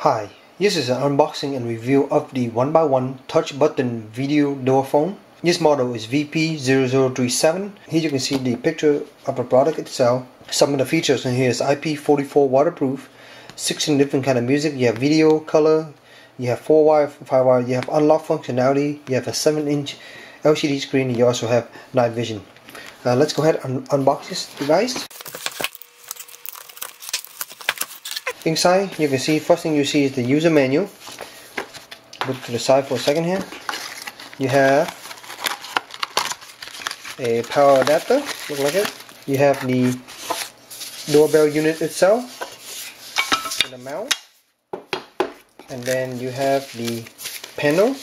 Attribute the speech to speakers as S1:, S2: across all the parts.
S1: Hi, this is an unboxing and review of the 1x1 touch button video door phone. This model is VP0037. Here you can see the picture of the product itself. Some of the features in here is IP44 waterproof, 16 different kind of music. You have video, color, you have 4-wire, 5-wire, you have unlock functionality, you have a 7-inch LCD screen, and you also have night vision. Let's go ahead and unbox this device. Inside, you can see, first thing you see is the user manual. Look to the side for a second here. You have a power adapter, look like it. You have the doorbell unit itself, and the mount. And then you have the panel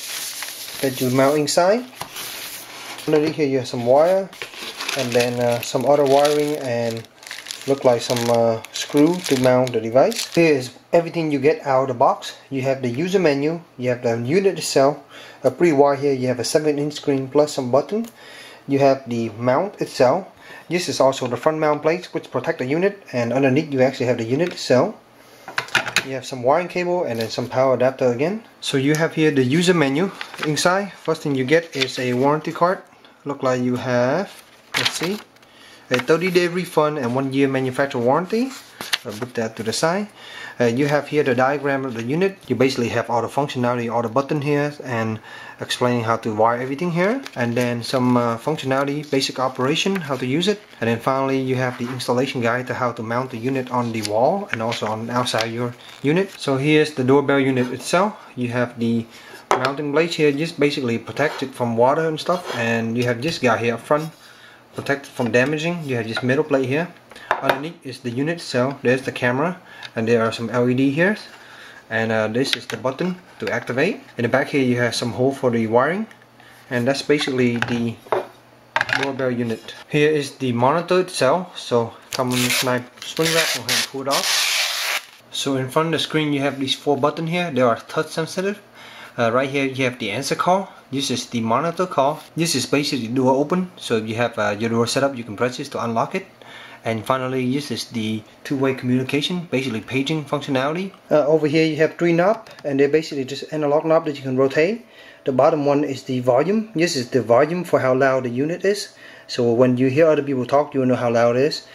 S1: that you mount inside. Underneath here you have some wire, and then some other wiring, and look like some screw to mount the device. Here is everything you get out of the box. You have the user menu, you have the unit itself, a pre-wire here, you have a 7-inch screen plus some button. You have the mount itself. This is also the front mount plates which protect the unit, and underneath you actually have the unit itself. You have some wiring cable and then some power adapter again. So you have here the user menu inside. First thing you get is a warranty card. Look like you have, let's see, a 30-day refund and 1-year manufacturer warranty. I'll put that to the side. You have here the diagram of the unit. You basically have all the functionality, all the button here, and explaining how to wire everything here. And then some functionality, basic operation, how to use it. And then finally you have the installation guide to how to mount the unit on the wall and also on outside your unit. So here's the doorbell unit itself. You have the mounting blades here, just basically protect it from water and stuff. And you have this guy here up front, protected from damaging. You have this metal plate here. Underneath is the unit itself. There's the camera, and there are some LED here, and this is the button to activate. In the back here you have some hole for the wiring, and that's basically the doorbell unit. Here is the monitor itself. So come on this nice spring wrap, go ahead and pull it off. So in front of the screen you have these 4 buttons here. They are touch sensitive. Right here you have the answer call. This is the monitor call. This is basically door open, so if you have your door set up you can press this to unlock it. And finally this is the two-way communication, basically paging functionality. Over here you have 3 knobs, and they're basically just analog knob that you can rotate. The bottom one is the volume. This is the volume for how loud the unit is, so when you hear other people talk you will know how loud it is.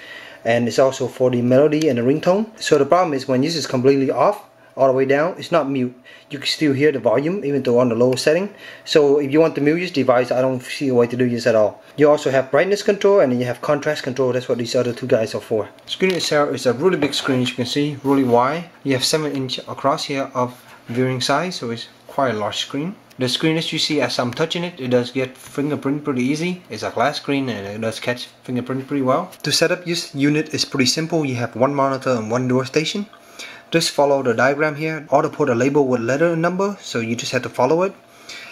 S1: And it's also for the melody and the ringtone. So the problem is when this is completely off, all the way down, it's not mute. You can still hear the volume even though on the lower setting. So if you want to mute this device, I don't see a way to do this at all. You also have brightness control, and then you have contrast control. That's what these other 2 guys are for. The screen itself is a really big screen, as you can see, really wide. You have 7-inch across here of viewing size, so it's quite a large screen. The screen, as you see, as I'm touching it, it does get fingerprint pretty easy. It's a glass screen and it does catch fingerprint pretty well. To set up this unit is pretty simple. You have 1 monitor and 1 door station. Just follow the diagram here. Auto put a label with letter and number, so you just have to follow it.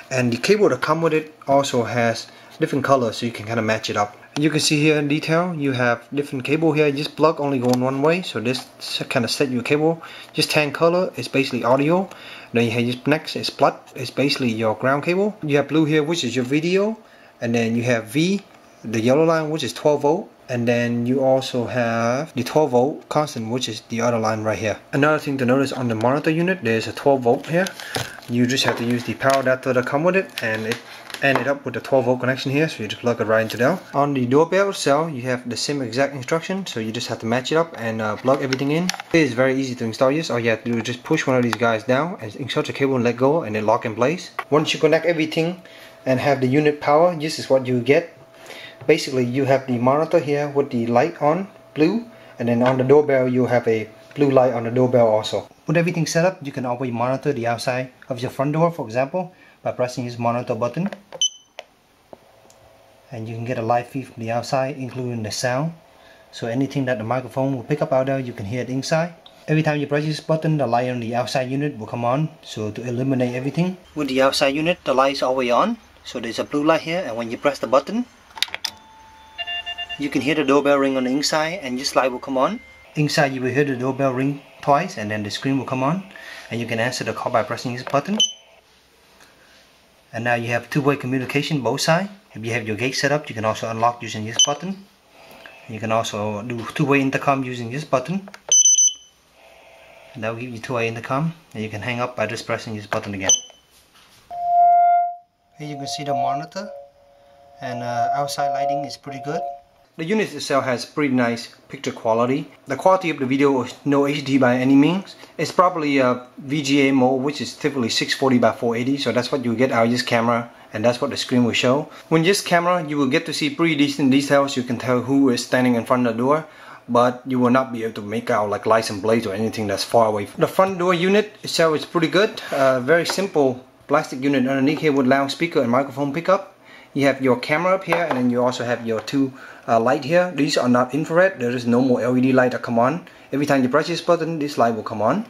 S1: And the cable that come with it also has different colors, so you can kind of match it up. You can see here in detail you have different cable here. This plug only going one way, so this kind of set your cable. Just tan color is basically audio. Then you have this next is plat, it's basically your ground cable. You have blue here, which is your video, and then you have V, the yellow line, which is 12 volt. And then you also have the 12 volt constant, which is the other line right here. Another thing to notice on the monitor unit, there's a 12 volt here. You just have to use the power adapter that come with it, and it ended up with the 12 volt connection here, so you just plug it right into there. On the doorbell itself you have the same exact instruction, so you just have to match it up and plug everything in. It is very easy to install this. All you have to do is just push one of these guys down and insert the cable and let go, and then lock in place. Once you connect everything and have the unit power, this is what you get. Basically you have the monitor here with the light on, blue, and then on the doorbell you have a blue light on the doorbell also. With everything set up, you can always monitor the outside of your front door, for example, by pressing this monitor button. And you can get a live feed from the outside, including the sound. So anything that the microphone will pick up out there, you can hear it inside. Every time you press this button, the light on the outside unit will come on, so to eliminate everything. With the outside unit, the light is always on, so there's a blue light here, and when you press the button, you can hear the doorbell ring on the inside, and this light will come on. Inside you will hear the doorbell ring twice, and then the screen will come on, and you can answer the call by pressing this button. And now you have two-way communication both sides. If you have your gate set up, you can also unlock using this button. You can also do two-way intercom using this button. and that will give you two-way intercom, and you can hang up by just pressing this button again. Here you can see the monitor, and outside lighting is pretty good. The unit itself has pretty nice picture quality. The quality of the video is no HD by any means. It's probably a VGA mode, which is typically 640 by 480, so that's what you get out of this camera, and that's what the screen will show. When this camera, you will get to see pretty decent details. You can tell who is standing in front of the door, but you will not be able to make out like license plates or anything that's far away. The front door unit itself is pretty good. Very simple plastic unit underneath here with loudspeaker and microphone pickup. You have your camera up here, and then you also have your two light here. These are not infrared. There is no more LED light that come on. Every time you press this button, this light will come on.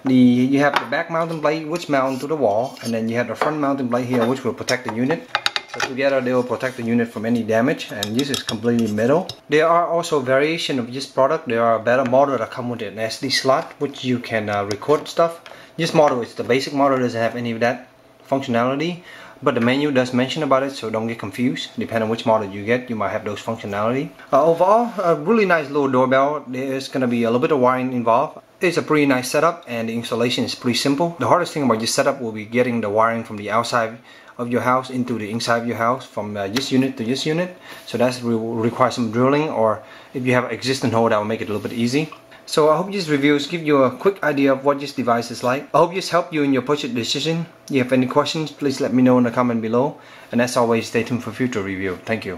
S1: You have the back mounting plate, which mount to the wall, and then you have the front mounting plate here, which will protect the unit. So together they will protect the unit from any damage, and this is completely metal. There are also variations of this product. There are better models that come with an SD slot, which you can record stuff. This model is the basic model, doesn't have any of that functionality, but the menu does mention about it, so don't get confused. Depending on which model you get, you might have those functionality. Overall, a really nice little doorbell. There's going to be a little bit of wiring involved. It's a pretty nice setup, and the installation is pretty simple. The hardest thing about this setup will be getting the wiring from the outside of your house into the inside of your house, from this unit to this unit. So that will require some drilling, or if you have an existing hole, that will make it a little bit easy. So I hope these reviews give you a quick idea of what this device is like. I hope this helped you in your purchase decision. If you have any questions, please let me know in the comment below. And as always, stay tuned for future review. Thank you.